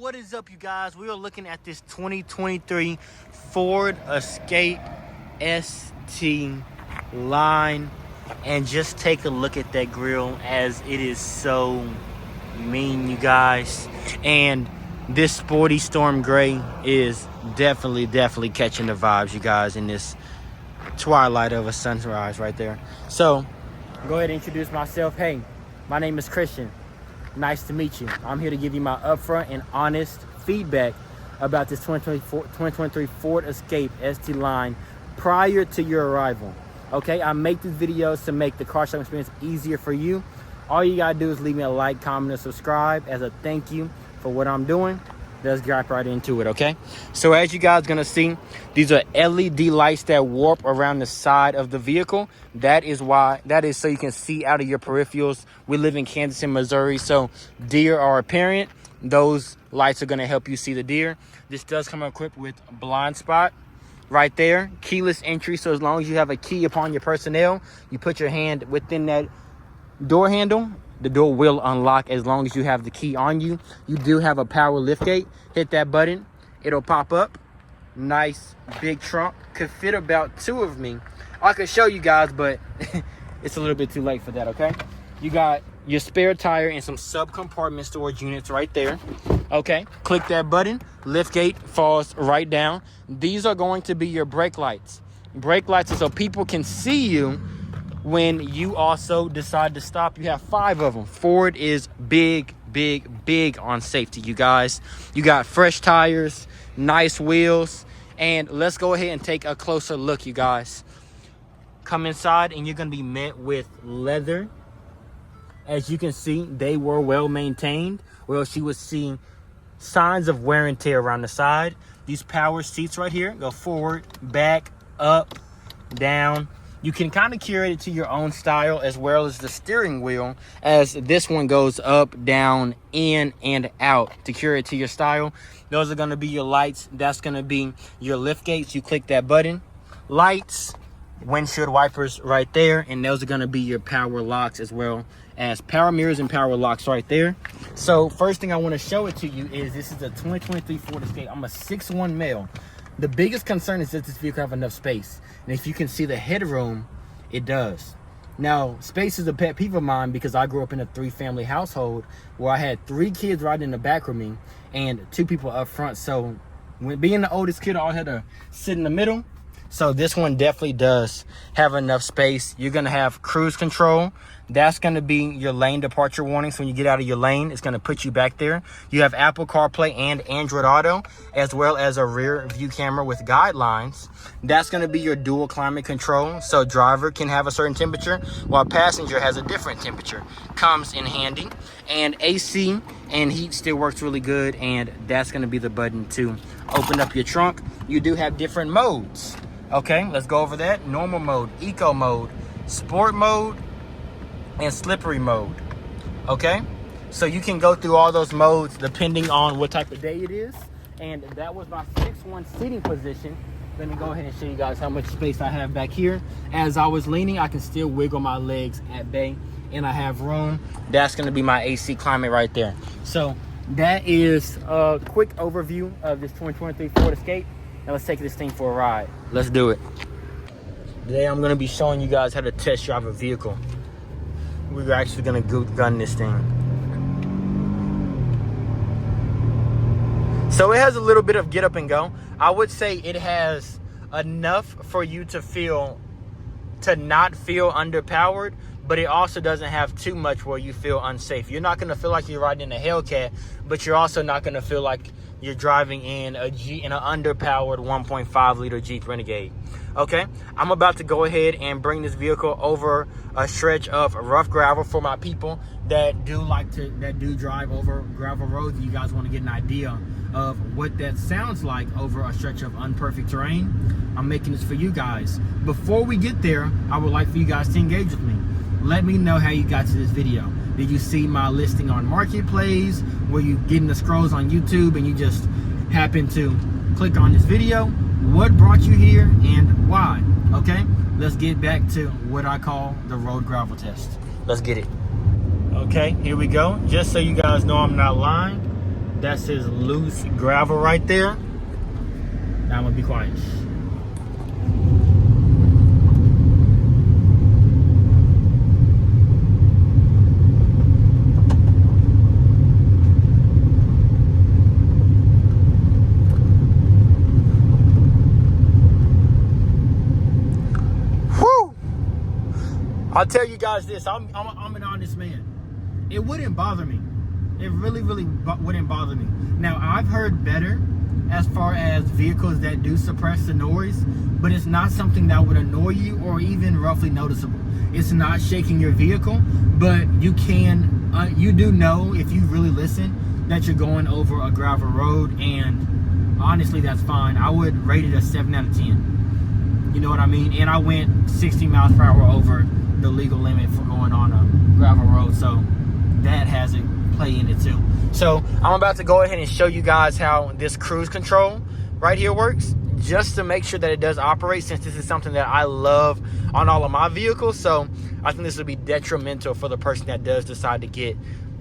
what is up, you guys? We are looking at this 2023 Ford Escape ST line, and just take a look at that grill, as it is so mean, you guys. And this sporty storm gray is definitely catching the vibes, you guys, in this twilight of a sunrise right there. So go ahead and introduce myself. Hey, my name is Christian. Nice to meet you. I'm here to give you my upfront and honest feedback about this 2023 Ford Escape ST line prior to your arrival. Okay, I make these videos to make the car shopping experience easier for you. All you gotta do is leave me a like, comment, and subscribe as a thank you for what I'm doing. Let's get right into it, okay? So as you guys gonna see, these are LED lights that warp around the side of the vehicle. That is so you can see out of your peripherals. We live in Kansas and Missouri, so deer are apparent. Those lights are gonna help you see the deer. This does come equipped with blind spot right there, keyless entry. So as long as you have a key upon your personnel, you put your hand within that door handle, the door will unlock as long as you have the key on you. You do have a power lift gate. Hit that button, it'll pop up. Nice big trunk, could fit about two of me. I could show you guys, but it's a little bit too late for that. Okay, you got your spare tire and some sub-compartment storage units right there. Okay, click that button, lift gate falls right down. These are going to be your brake lights. Brake lights are so people can see you when you also decide to stop. You have 5 of them. Ford is big on safety, you guys. You got fresh tires, nice wheels, and let's go ahead and take a closer look, you guys. Come inside and you're gonna be met with leather. As you can see, they were well maintained, or else you would see signs of wear and tear around the side. These power seats right here go forward, back, up, down. You can kind of curate it to your own style, as well as the steering wheel, as this one goes up, down, in, and out to curate to your style. Those are going to be your lights. That's going to be your lift gates. You click that button. Lights, windshield wipers right there, and those are going to be your power locks, as well as power mirrors and power locks right there. So first thing I want to show it to you is this is a 2023 Ford Escape. I'm a 6'1" male. The biggest concern is that this vehicle have enough space. And if you can see the headroom, it does. Now, space is a pet peeve of mine because I grew up in a 3-family household where I had 3 kids riding in the back with me and 2 people up front. So when being the oldest kid, I had to sit in the middle. So this one definitely does have enough space. You're gonna have cruise control. That's gonna be your lane departure warnings. When you get out of your lane, it's gonna put you back there. You have Apple CarPlay and Android Auto, as well as a rear view camera with guidelines. That's gonna be your dual climate control. So driver can have a certain temperature while passenger has a different temperature. Comes in handy. And AC and heat still works really good. And that's gonna be the button to open up your trunk. You do have different modes. Okay, let's go over that. Normal mode, eco mode, sport mode, and slippery mode. Okay, so you can go through all those modes depending on what type of day it is. And that was my 6'1" seating position. Let me go ahead and show you guys how much space I have back here. As I was leaning, I can still wiggle my legs at bay, and I have room. That's going to be my AC climate right there. So that is a quick overview of this 2023 Ford Escape. Now let's take this thing for a ride. Let's do it. Today I'm going to be showing you guys how to test drive a vehicle. We're actually going to gun this thing. So it has a little bit of get up and go. I would say it has enough for you to not feel underpowered, but it also doesn't have too much where you feel unsafe. You're not going to feel like you're riding in a Hellcat, but you're also not going to feel like you're driving in an underpowered 1.5 liter Jeep Renegade. Okay, I'm about to go ahead and bring this vehicle over a stretch of rough gravel for my people that do drive over gravel roads. You guys want to get an idea of what that sounds like over a stretch of unperfect terrain. I'm making this for you guys. Before we get there, I would like for you guys to engage with me. Let me know how you got to this video. Did you see my listing on Marketplace? Were you getting the scrolls on YouTube and you just happened to click on this video? What brought you here and why? Okay, let's get back to what I call the road gravel test. Let's get it. Okay, here we go. Just so you guys know I'm not lying, That's his loose gravel right there. Now I'm gonna be quiet. Whew! I'll tell you guys this, I'm an honest man. It wouldn't bother me. It really wouldn't bother me. Now, I've heard better as far as vehicles that do suppress the noise, but it's not something that would annoy you or even roughly noticeable. It's not shaking your vehicle, but you can, you do know if you really listen that you're going over a gravel road, and honestly, that's fine. I would rate it a 7 out of 10. You know what I mean? And I went 60 miles per hour over the legal limit for going on a gravel road, so that has a play in it too. So I'm about to go ahead and show you guys how this cruise control right here works, just to make sure that it does operate, since this is something that I love on all of my vehicles. So I think this would be detrimental for the person that does decide to get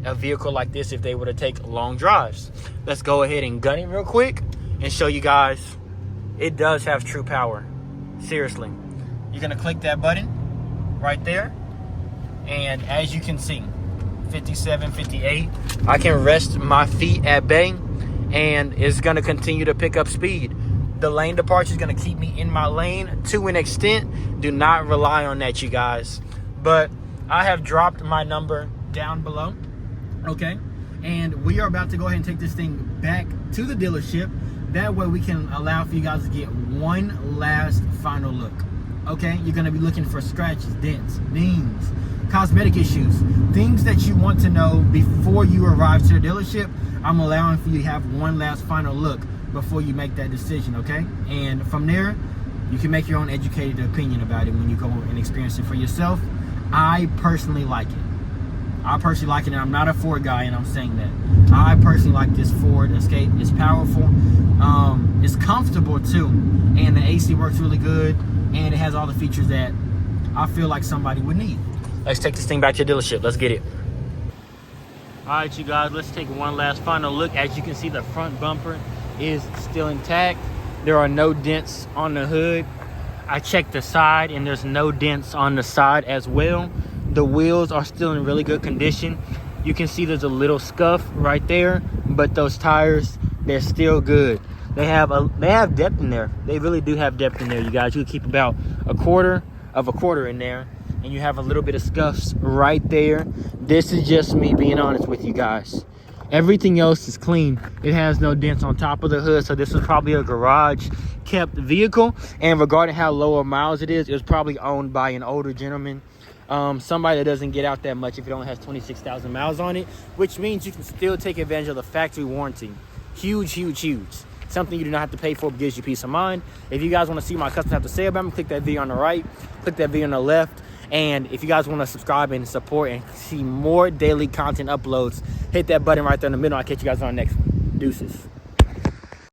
a vehicle like this if they were to take long drives. Let's go ahead and gun it real quick and show you guys it does have true power. Seriously, you're gonna click that button right there, and as you can see, 57, 58, I can rest my feet at bay, and it's going to continue to pick up speed. The lane departure is going to keep me in my lane to an extent. Do not rely on that, you guys. But I have dropped my number down below, okay? And we are about to go ahead and take this thing back to the dealership. That way we can allow for you guys to get one last final look, okay? You're going to be looking for scratches, dents, dings, cosmetic issues, things that you want to know before you arrive to the dealership. I'm allowing for you to have one last final look before you make that decision, okay? And from there, you can make your own educated opinion about it when you go and experience it for yourself. I personally like it. I personally like it, and I'm not a Ford guy, and I'm saying that. I personally like this Ford Escape. It's powerful. It's comfortable too, and the AC works really good, and it has all the features that I feel like somebody would need. Let's take this thing back to the dealership. Let's get it. All right, you guys, let's take one last final look. As you can see, the front bumper is still intact. There are no dents on the hood. I checked the side, and there's no dents on the side as well. The wheels are still in really good condition. You can see there's a little scuff right there, but those tires, they're still good. They have depth in there. They really do have depth in there, you guys. You can keep about a quarter of a quarter in there, and you have a little bit of scuffs right there. This is just me being honest with you guys. Everything else is clean. It has no dents on top of the hood, so this is probably a garage kept vehicle. And regarding how low of miles it was probably owned by an older gentleman, somebody that doesn't get out that much if it only has 26,000 miles on it, which means you can still take advantage of the factory warranty. Huge, huge, huge. Something you do not have to pay for, but gives you peace of mind. If you guys want to see what my customers have to say about them, click that video on the right, click that video on the left. And if you guys want to subscribe and support and see more daily content uploads, hit that button right there in the middle. I'll catch you guys on the next one. Deuces.